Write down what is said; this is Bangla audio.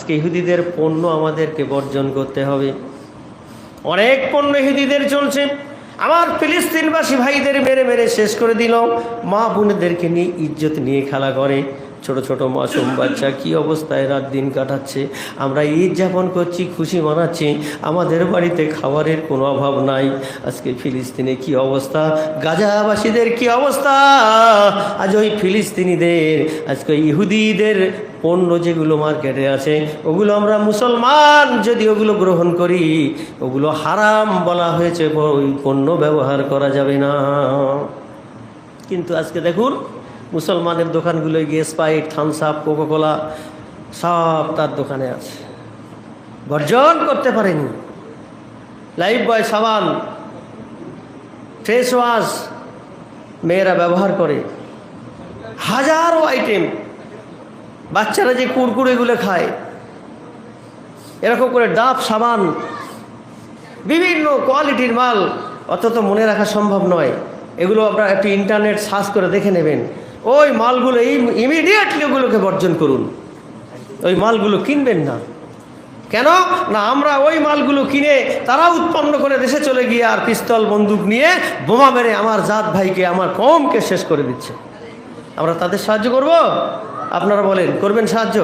আজকে ইহুদিদের পণ্য আমাদেরকে বর্জন করতে হবে। অনেক পণ্য ইহুদিদের চলছে, আমার ফিলিস্তিনবাসী ভাইদের মেরে মেরে শেষ করে দিল। মা বোনেদেরকে নিয়ে ইজ্জত নিয়ে খেলা করে, ছোট ছোট মাসুম বাচ্চা কি অবস্থায় রাত দিন কাটাচ্ছে। আমরা ঈদ যাপন করছি, খুশি মানাচ্ছি, আমাদের বাড়িতে খাবারের কোনো অভাব নাই। আজকে ফিলিস্তিনে কি অবস্থা, গাজাবাসীদের কি অবস্থা। আজ ওই ফিলিস্তিনিদের, আজকে ইহুদিদের পণ্য যেগুলো মার্কেটে আছে, ওগুলো আমরা মুসলমান যদি ওগুলো গ্রহণ করি, ওগুলো হারাম বলা হয়েছে, ওই পণ্য ব্যবহার করা যাবে না। কিন্তু আজকে দেখুন মুসলমানের দোকানগুলোয় গিয়ে স্প্রাইট, থামস আপ, কোকাকোলা সব তার দোকানে আছে, বর্জন করতে পারেনি। লাইফ বয় সাবান, ফেস ওয়াশ মেয়েরা ব্যবহার করে, হাজারো আইটেম। বাচ্চারা যে কুরকুরেগুলো খায়, এরকম করে ডাব, সাবান, বিভিন্ন কোয়ালিটির মাল, অত তো মনে রাখা সম্ভব নয়। এগুলো আপনারা একটু ইন্টারনেট সার্চ করে দেখে নেবেন। ওই মালগুলো ইমিডিয়েটলি ওগুলোকে বর্জন করুন, ওই মালগুলো কিনবেন না। কেন না, আমরা ওই মালগুলো কিনে তারা উৎপন্ন করে দেশে চলে গিয়ে আর পিস্তল বন্দুক নিয়ে বোমা মেরে আমার জাত ভাইকে, আমার কওমকে শেষ করে দিচ্ছে। আমরা তাদের সাহায্য করব? আপনারা বলেন, করবেন সাহায্য?